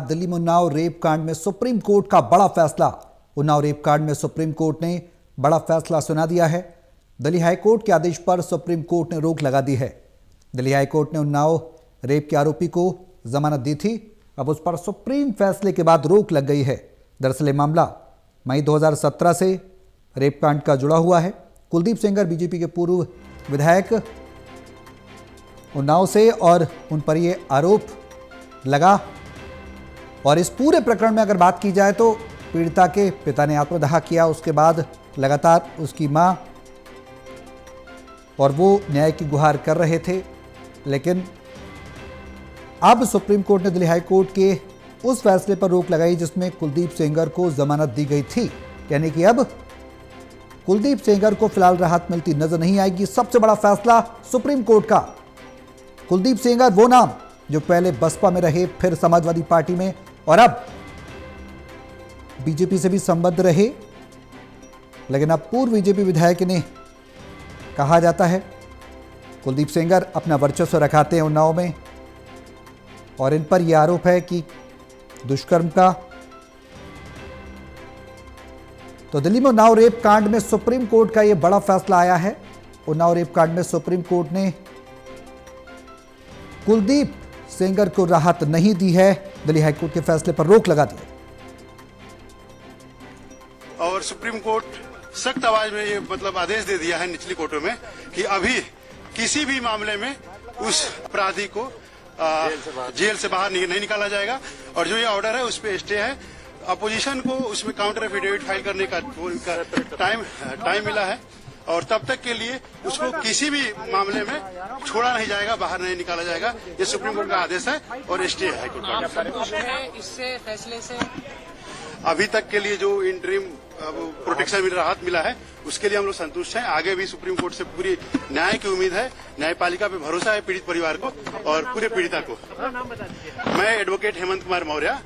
दिल्ली में उन्नाव रेप कांड में सुप्रीम कोर्ट का बड़ा फैसला। उन्नाव रेप कांड में सुप्रीम कोर्ट ने बड़ा फैसला सुना दिया है। दिल्ली हाईकोर्ट के आदेश पर सुप्रीम कोर्ट ने रोक लगा दी है। दिल्ली हाईकोर्ट ने उन्नाव रेप के आरोपी को जमानत दी थी, अब उस पर सुप्रीम फैसले के बाद रोक लग गई है। दरअसल ये मामला मई 2017 से रेप कांड का जुड़ा हुआ है। कुलदीप सेंगर बीजेपी के पूर्व विधायक उन्नाव से और उन पर ये आरोप लगा। और इस पूरे प्रकरण में अगर बात की जाए तो पीड़िता के पिता ने आत्मदाह किया, उसके बाद लगातार उसकी मां और वो न्याय की गुहार कर रहे थे। लेकिन अब सुप्रीम कोर्ट ने दिल्ली हाई कोर्ट के उस फैसले पर रोक लगाई जिसमें कुलदीप सेंगर को जमानत दी गई थी। यानी कि अब कुलदीप सेंगर को फिलहाल राहत मिलती नजर नहीं आएगी। सबसे बड़ा फैसला सुप्रीम कोर्ट का। कुलदीप सेंगर वो नाम जो पहले बसपा में रहे, फिर समाजवादी पार्टी में और अब बीजेपी से भी संबद्ध रहे, लेकिन अब पूर्व बीजेपी विधायक ने कहा जाता है। कुलदीप सेंगर अपना वर्चस्व रखाते हैं उन्नाव में और इन पर यह आरोप है कि दुष्कर्म का। तो दिल्ली में उन्नाव रेप कांड में सुप्रीम कोर्ट का यह बड़ा फैसला आया है। उन्नाव रेप कांड में सुप्रीम कोर्ट ने कुलदीप सेंगर को राहत नहीं दी है। दिल्ली हाईकोर्ट के फैसले पर रोक लगा दी है। और सुप्रीम कोर्ट सख्त आवाज में ये आदेश दे दिया है निचली कोर्टों में कि अभी किसी भी मामले में उस अपराधी को जेल से बाहर नहीं निकाला जाएगा। और जो ये ऑर्डर है उस पर स्टे है। अपोजिशन को उसमें काउंटर एफिडेविट फाइल करने का टाइम मिला है और तब तक के लिए उसको किसी भी मामले में छोड़ा नहीं जाएगा, बाहर नहीं निकाला जाएगा। ये सुप्रीम कोर्ट का आदेश है और स्टे है हाईकोर्ट का। इससे फैसले से अभी तक के लिए जो इंटरिम प्रोटेक्शन राहत मिला है उसके लिए हम लोग संतुष्ट हैं। आगे भी सुप्रीम कोर्ट से पूरी न्याय की उम्मीद है। न्यायपालिका पे भरोसा है पीड़ित परिवार को और पूरे पीड़िता को। मैं एडवोकेट हेमंत कुमार मौर्य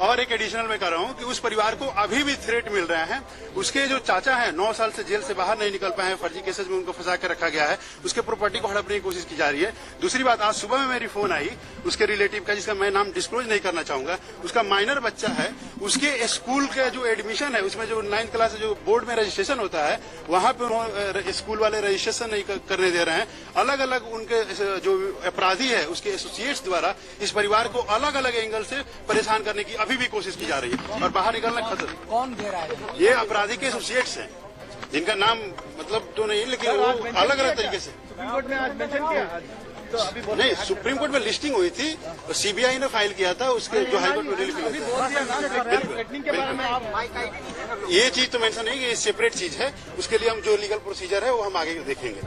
और एक एडिशनल में कर रहा हूं कि उस परिवार को अभी भी थ्रेट मिल रहे हैं। उसके जो चाचा हैं 9 साल से जेल से बाहर नहीं निकल पाए हैं, फर्जी केसेस में उनको फंसा कर रखा गया है, उसके प्रॉपर्टी को हड़पने की कोशिश की जा रही है। दूसरी बात, आज सुबह में मेरी फोन आई उसके रिलेटिव का, जिसका मैं नाम डिस्क्लोज नहीं करना चाहूंगा। उसका माइनर बच्चा है, उसके स्कूल का जो एडमिशन है उसमें जो 9th क्लास जो बोर्ड में रजिस्ट्रेशन होता है वहां पे स्कूल वाले रजिस्ट्रेशन नहीं करने दे रहे हैं। अलग अलग उनके जो अपराधी है उसके एसोसिएट्स द्वारा इस परिवार को अलग अलग एंगल से परेशान करने की अभी भी कोशिश की जा रही है और बाहर निकलना खतरा। कौन दे रहा है? ये अपराधी के एसोसिएट्स हैं जिनका नाम तो नहीं, लेकिन वो अलग अलग तरीके से सुप्रीम कोर्ट ने आज मेंशन किया। नहीं, सुप्रीम कोर्ट में लिस्टिंग हुई थी, सीबीआई ने फाइल किया था उसके जो हाईकोर्ट में रिलीफ ये चीज तो मेंशन नहीं, ये सेपरेट चीज है। उसके लिए हम जो लीगल प्रोसीजर है वो हम आगे देखेंगे।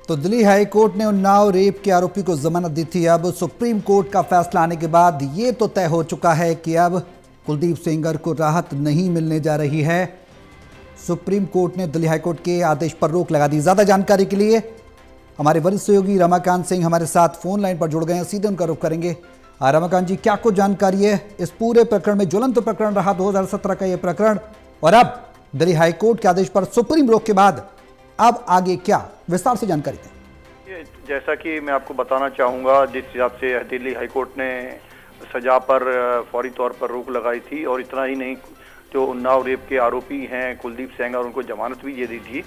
तो दिल्ली हाई कोर्ट ने उन्नाव रेप के आरोपी को जमानत दी थी। अब सुप्रीम कोर्ट का फैसला आने के बाद ये तो तय हो चुका है कि अब कुलदीप सेंगर को राहत नहीं मिलने जा रही है। सुप्रीम कोर्ट ने दिल्ली हाई कोर्ट के आदेश पर रोक लगा दी। ज्यादा जानकारी के लिए हमारे वरिष्ठ सहयोगी रमाकांत सिंह हमारे साथ फोन लाइन पर जुड़ गए हैं, सीधे उनका रुख करेंगे। रमाकांत जी, क्या कुछ जानकारी है इस पूरे प्रकरण में? ज्वलंत प्रकरण रहा 2017 का यह प्रकरण और अब दिल्ली हाई कोर्ट के आदेश पर सुप्रीम रोक के बाद अब आगे क्या, विस्तार से जानकारी दें। जैसा कि मैं आपको बताना चाहूँगा, जिस हिसाब से दिल्ली हाईकोर्ट ने सजा पर फौरी तौर पर रोक लगाई थी और इतना ही नहीं, जो उन्नाव रेप के आरोपी हैं कुलदीप सेंगर, उनको जमानत भी दे दी थी।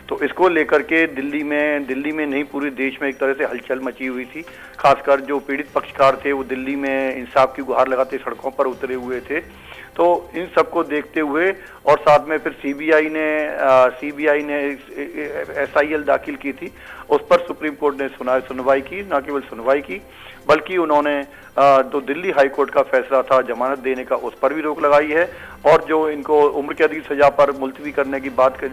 तो इसको लेकर के दिल्ली में नहीं पूरे देश में एक तरह से हलचल मची हुई थी। खासकर जो पीड़ित पक्षकार थे वो दिल्ली में इंसाफ की गुहार लगाते सड़कों पर उतरे हुए थे। तो इन सबको देखते हुए और साथ में फिर सीबीआई ने SIL दाखिल की थी, उस पर सुप्रीम कोर्ट ने सुनवाई की। न केवल सुनवाई की बल्कि उन्होंने तो दिल्ली हाई कोर्ट का फैसला था जमानत देने का, उस पर भी रोक लगाई है। और जो इनको उम्र कैद की सजा पर मुलतवी करने की बात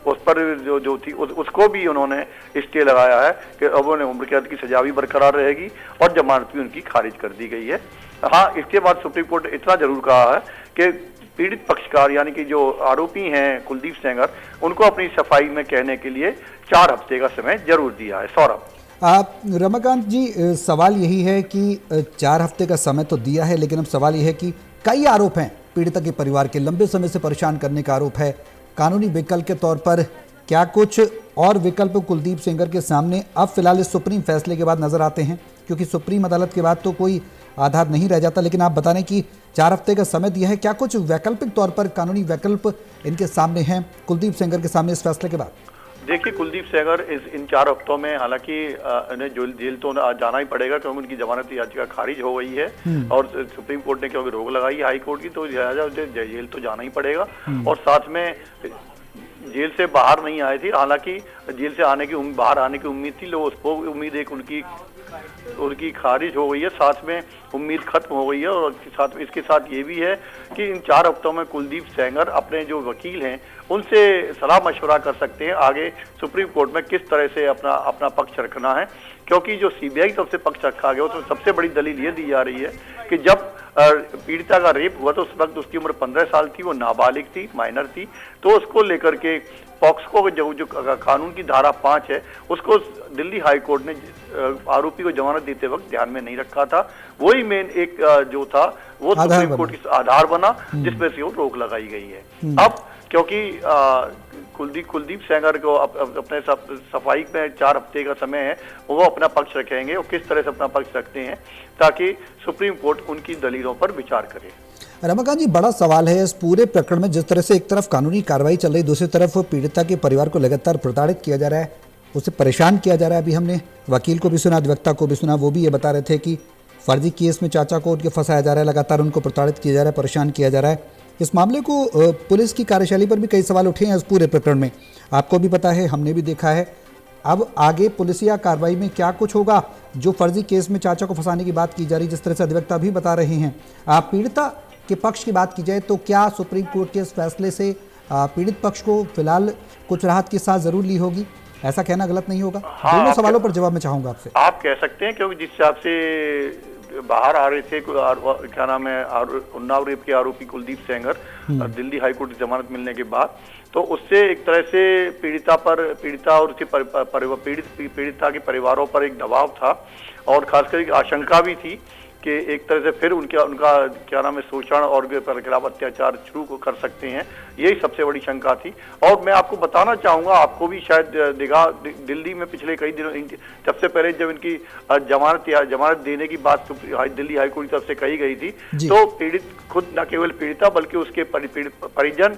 उस पर जो थी उसको भी उन्होंने स्टे लगाया है कि अब उन्हें उम्र कैद की सजा भी बरकरार रहेगी और जमानत भी उनकी खारिज कर दी गई है। हाँ, इसके बाद सुप्रीम कोर्ट ने इतना जरूर कहा है कि पीड़ित पक्षकार यानी कि जो आरोपी हैं कुलदीप सेंगर, उनको अपनी सफाई में कहने के लिए 4 हफ्ते का समय जरूर दिया है। सौरभ। रमाकांत जी, सवाल यही है कि 4 हफ्ते का समय तो दिया है, लेकिन अब सवाल यह है कि कई आरोप हैं पीड़िता के परिवार के, लंबे समय से परेशान करने का आरोप है। कानूनी विकल्प के तौर पर क्या कुछ और विकल्प कुलदीप सेंगर के सामने अब फिलहाल इस सुप्रीम फैसले के बाद नजर आते हैं? क्योंकि सुप्रीम अदालत के बाद तो कोई आधार नहीं रह जाता। लेकिन आप बता रहे कि 4 हफ्ते का समय दिया है, क्या कुछ वैकल्पिक तौर पर कानूनी वैकल्प इनके सामने हैं, कुलदीप सेंगर के सामने इस फैसले के बाद? देखिए, कुलदीप सेंगर इन 4 हफ्तों में हालांकि इन्हें जेल तो जाना ही पड़ेगा क्योंकि उनकी जमानत याचिका खारिज हो गई है और सुप्रीम कोर्ट ने क्योंकि रोक लगाई है हाई कोर्ट की, तो जेल तो जाना ही पड़ेगा। और साथ में जेल से बाहर नहीं आए थे, हालांकि जेल से बाहर आने की उम्मीद थी, लोग उसको उम्मीद एक उनकी खारिज हो गई है, साथ में उम्मीद खत्म हो गई है। और साथ में इसके साथ ये भी है कि इन 4 हफ्तों में कुलदीप सेंगर अपने जो वकील हैं उनसे सलाह मशवरा कर सकते हैं आगे सुप्रीम कोर्ट में किस तरह से अपना पक्ष रखना है, क्योंकि जो सीबीआई की तरफ से पक्ष रखा गया उसमें सबसे बड़ी दलील ये दी जा रही है कि जब पीड़िता का रेप हुआ तो उस वक्त उसकी उम्र 15 साल थी, वो नाबालिग थी, माइनर थी, तो उसको लेकर के पॉक्सको जो कानून की धारा 5 है उसको दिल्ली हाई कोर्ट ने आरोपी को जमानत देते वक्त ध्यान में नहीं रखा था। वही मेन एक जो था वो सुप्रीम कोर्ट की आधार बना जिसमें से वो रोक लगाई गई है। अब क्योंकि कुलदीप सेंगर को अपने सफाई में 4 हफ्ते का समय है, वो अपना पक्ष रखेंगे और किस तरह से अपना पक्ष रखते हैं ताकि सुप्रीम कोर्ट उनकी दलीलों पर विचार करे। रमाकांत जी, बड़ा सवाल है इस पूरे प्रकरण में, जिस तरह से एक तरफ कानूनी कार्रवाई चल रही, दूसरी तरफ पीड़िता के परिवार को लगातार प्रताड़ित किया जा रहा है, उसे परेशान किया जा रहा है। अभी हमने वकील को भी सुना, अधिवक्ता को भी सुना, वो भी ये बता रहे थे कि फर्जी केस में चाचा को उनके फंसाया जा रहा है, लगातार उनको प्रताड़ित किया जा रहा है, परेशान किया जा रहा है। इस मामले को पुलिस की कार्यशैली पर भी कई सवाल उठे हैं इस पूरे प्रकरण में, आपको भी पता है, हमने भी देखा है। अब आगे पुलिसिया कार्रवाई में क्या कुछ होगा, जो फर्जी केस में चाचा को फंसाने की बात की जा रही, जिस तरह से अधिवक्ता भी बता रहे हैं। पीड़िता के पक्ष की बात की जाए तो क्या सुप्रीम कोर्ट के इस फैसले से पीड़ित पक्ष को फिलहाल कुछ राहत की सांस जरूर ली होगी, ऐसा कहना गलत नहीं होगा? दोनों सवालों पर जवाब मैं चाहूंगा आपसे। आप कह सकते हैं, क्योंकि जिस हिसाब से बाहर आ रहे थे, क्या नाम है, उन्नाव रेप के आरोपी कुलदीप सेंगर दिल्ली हाईकोर्ट की जमानत मिलने के बाद, तो उससे एक तरह से पीड़िता और उसके पीड़िता के परिवारों पर एक दबाव था और खासकर एक आशंका भी थी कि एक तरह से फिर उनका क्या नाम है, शोषण और खिलाफ अत्याचार शुरू कर सकते हैं, यही सबसे बड़ी शंका थी। और मैं आपको बताना चाहूंगा, आपको भी शायद दिखा, दिल्ली में पिछले कई दिनों सबसे पहले जब इनकी जमानत देने की बात दिल्ली हाईकोर्ट की तरफ से कही गई थी, तो पीड़ित खुद न केवल पीड़िता बल्कि उसके परिजन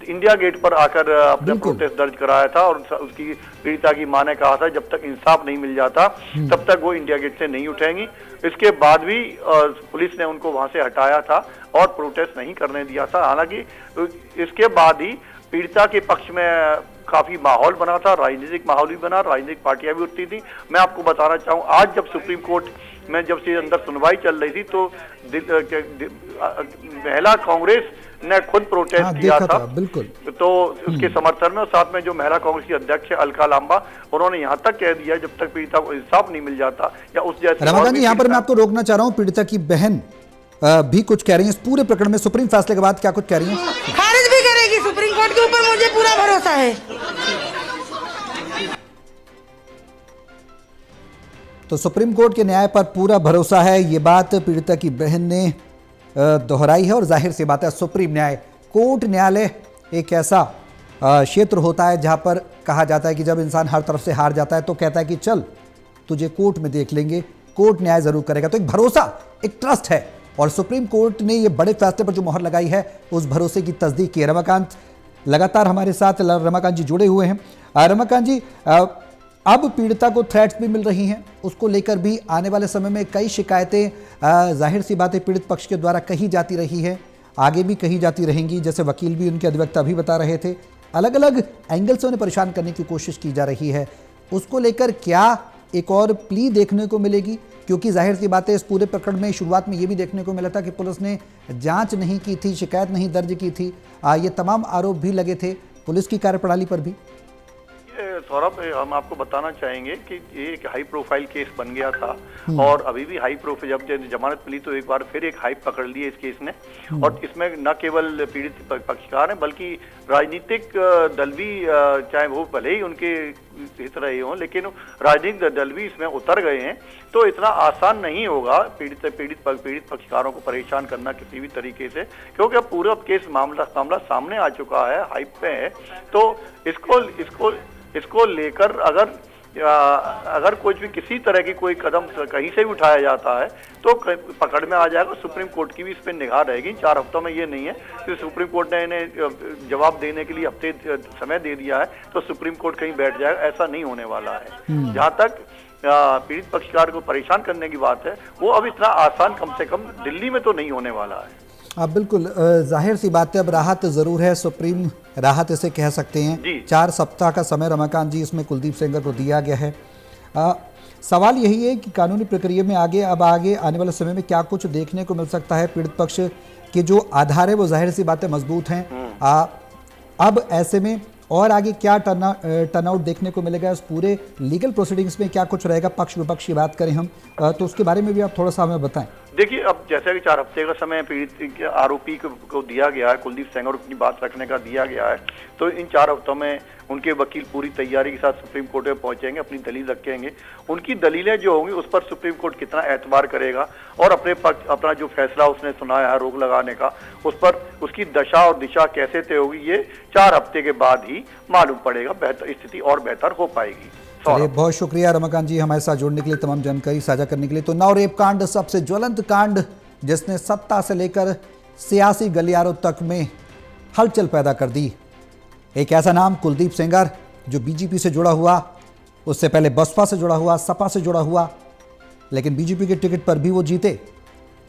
इंडिया गेट पर आकर अपना प्रोटेस्ट दर्ज कराया था और उसकी पीड़िता की मां ने कहा था जब तक इंसाफ नहीं मिल जाता तब तक वो इंडिया गेट से नहीं उठेंगी। इसके बाद भी पुलिस ने उनको वहां से हटाया था और प्रोटेस्ट नहीं करने दिया था। हालांकि इसके बाद ही पीड़िता के पक्ष में काफी माहौल बना था, राजनीतिक माहौल भी बना, राजनीतिक पार्टियां भी उठती थी। मैं आपको बताना चाहूं, आज जब सुप्रीम कोर्ट में जब से अंदर सुनवाई चल रही थी तो महिला कांग्रेस ने खुद प्रोटेस्ट किया था, बिल्कुल, तो उसके समर्थन में, और साथ में जो महिला कांग्रेस की अध्यक्ष है अलका लांबा, उन्होंने यहाँ तक कह दिया जब तक पीड़िता को इंसाफ नहीं मिल जाता या उस जैसे। रमाकांत जी, यहाँ पर मैं आपको रोकना चाह रहा हूँ, पीड़िता की बहन भी कुछ कह रही है इस पूरे प्रकरण में, सुप्रीम फैसले के बाद क्या कुछ कह रही है? खारिज भी करेगी, सुप्रीम कोर्ट के ऊपर मुझे पूरा भरोसा है। तो सुप्रीम कोर्ट के न्याय पर पूरा भरोसा है, ये बात पीड़िता की बहन ने दोहराई है। और जाहिर सी बात है, सुप्रीम न्यायालय एक ऐसा क्षेत्र होता है जहां पर कहा जाता है कि जब इंसान हर तरफ से हार जाता है तो कहता है कि चल तुझे कोर्ट में देख लेंगे, कोर्ट न्याय जरूर करेगा। तो एक भरोसा, एक ट्रस्ट है, और सुप्रीम कोर्ट ने ये बड़े फैसले पर जो मोहर लगाई है उस भरोसे की तस्दीक की है। रमाकांत लगातार हमारे साथ, रमाकांत जी जुड़े हुए हैं। रमाकांत जी, अब पीड़िता को थ्रेट्स भी मिल रही हैं, उसको लेकर भी आने वाले समय में कई शिकायतें जाहिर सी बात है पीड़ित पक्ष के द्वारा कही जाती रही है, आगे भी कही जाती रहेंगी, जैसे वकील भी, उनके अधिवक्ता भी बता रहे थे, अलग अलग एंगल से उन्हें परेशान करने की कोशिश की जा रही है। उसको लेकर क्या एक और प्ली देखने को मिलेगी? क्योंकि जाहिर सी बात है इस पूरे प्रकरण में शुरुआत में ये भी देखने को मिला था कि पुलिस ने जांच नहीं की थी, शिकायत नहीं दर्ज की थी, ये तमाम आरोप भी लगे थे पुलिस की कार्यप्रणाली पर भी। सौरभ, हम आपको बताना चाहेंगे कि ये एक हाई प्रोफाइल केस बन गया था और अभी भी हाई प्रोफाइल, जब जमानत मिली तो एक बार फिर एक हाइप पकड़ ली है इस केस ने। और इसमें न केवल पीड़ित पक्षकार हैं बल्कि राजनीतिक दल भी, चाहे वो भले ही उनके हित रहे हों, लेकिन राजनीतिक दल भी इसमें उतर गए हैं। तो इतना आसान नहीं होगा पीड़ित पक्षकारों को परेशान करना किसी भी तरीके से, क्योंकि अब पूरा केस मामला सामने आ चुका है, हाइप पे है। तो इसको लेकर अगर अगर कोई भी किसी तरह की कोई कदम कहीं से भी उठाया जाता है तो पकड़ में आ जाएगा। सुप्रीम कोर्ट की भी इस पर निगाह रहेगी। 4 हफ्तों में ये नहीं है कि सुप्रीम कोर्ट ने इन्हें जवाब देने के लिए हफ्ते समय दे दिया है तो सुप्रीम कोर्ट कहीं बैठ जाएगा, ऐसा नहीं होने वाला है। जहां तक पीड़ित पक्षकार को परेशान करने की बात है, वो अब इतना आसान कम से कम दिल्ली में तो नहीं होने वाला है। अब बिल्कुल जाहिर सी बात है, अब राहत जरूर है, सुप्रीम राहत इसे कह सकते हैं। 4 सप्ताह का समय रमाकांत जी इसमें कुलदीप सेंगर को दिया गया है। सवाल यही है कि कानूनी प्रक्रिया में आगे आने वाले समय में क्या कुछ देखने को मिल सकता है। पीड़ित पक्ष के जो आधार है वो जाहिर सी बातें मजबूत हैं। अब ऐसे में और आगे क्या टर्नआउट देखने को मिलेगा, इस पूरे लीगल प्रोसीडिंग्स में क्या कुछ रहेगा, पक्ष विपक्ष की बात करें हम तो उसके बारे में भी आप थोड़ा सा हमें बताएं। देखिए, अब जैसे कि 4 हफ्ते का समय पीड़ित आरोपी को दिया गया है, कुलदीप सेंगर की बात रखने का दिया गया है, तो इन 4 हफ्तों में उनके वकील पूरी तैयारी के साथ सुप्रीम कोर्ट में पहुंचेंगे, अपनी दलील रखेंगे। उनकी दलीलें जो होंगी उस पर सुप्रीम कोर्ट कितना एतबार करेगा और अपना जो फैसला उसने सुनाया है रोक लगाने का, उस पर उसकी दशा और दिशा कैसे तय होगी, ये 4 हफ्ते के बाद ही मालूम पड़ेगा। बेहतर स्थिति और बेहतर हो पाएगी। चलिए, बहुत शुक्रिया रमाकांत जी हमारे साथ जुड़ने के लिए, तमाम जानकारी साझा करने के लिए। तो उन्नाव रेप कांड सबसे ज्वलंत कांड जिसने सत्ता से लेकर सियासी गलियारों तक में हलचल पैदा कर दी। एक ऐसा नाम कुलदीप सेंगर जो बीजेपी से जुड़ा हुआ, उससे पहले बसपा से जुड़ा हुआ, सपा से जुड़ा हुआ, लेकिन बीजेपी के टिकट पर भी वो जीते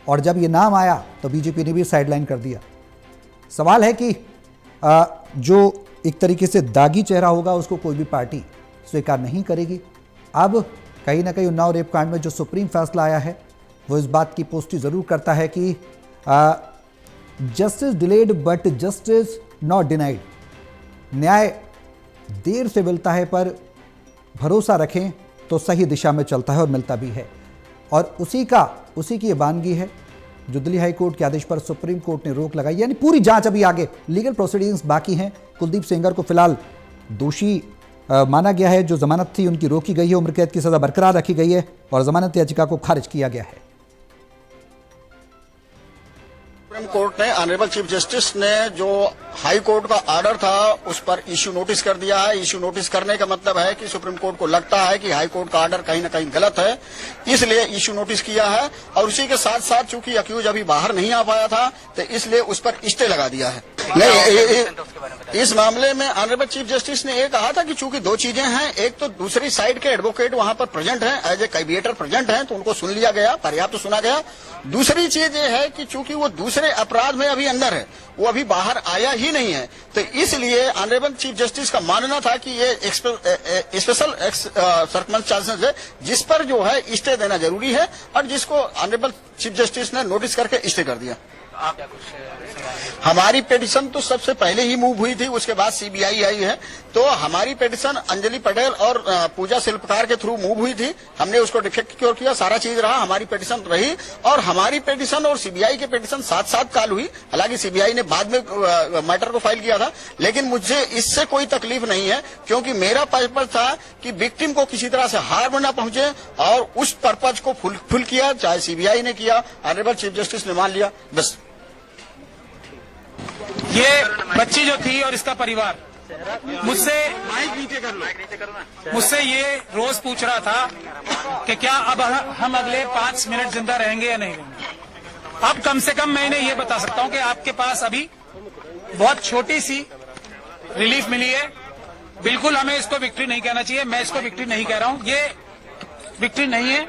और जब ये नाम आया तो बीजेपी ने भी साइडलाइन कर दिया। सवाल है कि जो एक तरीके से दागी चेहरा होगा उसको कोई भी पार्टी स्वीकार नहीं करेगी। अब कहीं ना कहीं उन्नाव रेप कांड में जो सुप्रीम फैसला आया है वो इस बात की पुष्टि जरूर करता है कि justice delayed but justice not denied. न्याय देर से मिलता है पर भरोसा रखें तो सही दिशा में चलता है और मिलता भी है। और उसी की ये वानगी है जो दिल्ली हाई कोर्ट के आदेश पर सुप्रीम कोर्ट ने रोक लगाई। यानी पूरी जांच अभी आगे, लीगल प्रोसीडिंग्स बाकी हैं। कुलदीप सेंगर को फिलहाल दोषी माना गया है, जो जमानत थी उनकी रोकी गई है, उम्र कैद की सजा बरकरार रखी गई है और जमानत याचिका को खारिज किया गया है। सुप्रीम कोर्ट ने ऑनरेबल चीफ जस्टिस ने जो हाई कोर्ट का ऑर्डर था उस पर इश्यू नोटिस कर दिया है। इश्यू नोटिस करने का मतलब है कि सुप्रीम कोर्ट को लगता है कि हाई कोर्ट का ऑर्डर कहीं न कहीं गलत है, इसलिए इश्यू नोटिस किया है। और उसी के साथ साथ चूंकि अक्यूज अभी बाहर नहीं आ पाया था तो इसलिए उस पर स्टे लगा दिया है। नहीं, इस मामले में ऑनरेबल चीफ जस्टिस ने ये कहा था कि चूंकि 2 चीजें हैं, एक तो दूसरी साइड के एडवोकेट वहां पर प्रेजेंट हैं, एज ए कैबिएटर प्रेजेंट हैं, तो उनको सुन लिया गया, पर्याप्त सुना गया। दूसरी चीज ये है कि चूंकि वो दूसरे अपराध में अभी अंदर है, वो अभी बाहर आया ही नहीं है, तो इसलिए ऑनरेबल चीफ जस्टिस का मानना था कि ये स्पेशल सर्कमस्टेंसेस है जिस पर जो है स्टे देना जरूरी है और जिसको ऑनरेबल चीफ जस्टिस ने नोटिस करके स्टे कर दिया। हमारी पिटीशन तो सबसे पहले ही मूव हुई थी, उसके बाद सीबीआई आई है, तो हमारी पिटीशन अंजलि पटेल और पूजा शिल्पकार के थ्रू मूव हुई थी। हमने उसको डिफेक्ट क्योर किया, सारा चीज रहा, हमारी पिटीशन रही और हमारी पिटीशन और सीबीआई की पिटीशन साथ काल हुई। हालांकि सीबीआई ने बाद में मैटर को फाइल किया था, लेकिन मुझे इससे कोई तकलीफ नहीं है क्योंकि मेरा पर्पज था कि विक्टिम को किसी तरह से हार्म न पहुंचे और उस पर्पज को फुल किया, चाहे सीबीआई ने किया, ऑनरेबल चीफ जस्टिस ने मान लिया, बस। ये बच्ची जो थी और इसका परिवार मुझसे ये रोज पूछ रहा था कि क्या अब हम अगले 5 मिनट जिंदा रहेंगे या नहीं रहेंगे। अब कम से कम मैं इन्हें ये बता सकता हूं कि आपके पास अभी बहुत छोटी सी रिलीफ मिली है। बिल्कुल हमें इसको विक्ट्री नहीं कहना चाहिए, मैं इसको विक्ट्री नहीं कह रहा हूं, ये विक्ट्री नहीं है,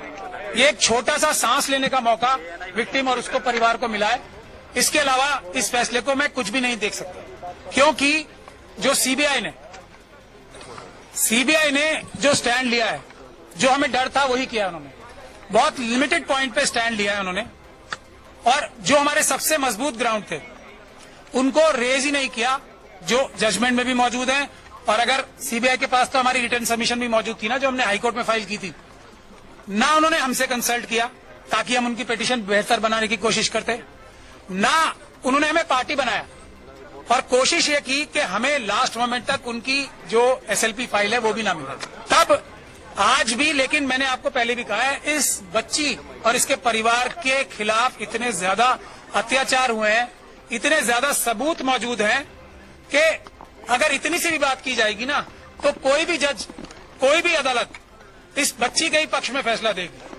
ये एक छोटा सा सांस लेने का मौका विक्टिम और उसको परिवार को मिला है। इसके अलावा इस फैसले को मैं कुछ भी नहीं देख सकता क्योंकि जो सीबीआई ने जो स्टैंड लिया है, जो हमें डर था वही किया उन्होंने, बहुत लिमिटेड पॉइंट पे स्टैंड लिया है उन्होंने और जो हमारे सबसे मजबूत ग्राउंड थे उनको रेज ही नहीं किया, जो जजमेंट में भी मौजूद है। और अगर सीबीआई के पास तो हमारी रिटर्न सबमिशन भी मौजूद थी ना, जो हमने हाईकोर्ट में फाइल की थी, ना उन्होंने हमसे कंसल्ट किया ताकि हम उनकी पिटीशन बेहतर बनाने की कोशिश करते, ना उन्होंने हमें पार्टी बनाया और कोशिश ये की कि हमें लास्ट मोमेंट तक उनकी जो एसएलपी फाइल है वो भी ना मिले। तब आज भी, लेकिन मैंने आपको पहले भी कहा है, इस बच्ची और इसके परिवार के खिलाफ इतने ज्यादा अत्याचार हुए हैं, इतने ज्यादा सबूत मौजूद हैं कि अगर इतनी सी भी बात की जाएगी ना तो कोई भी जज, कोई भी अदालत इस बच्ची के ही पक्ष में फैसला देगी।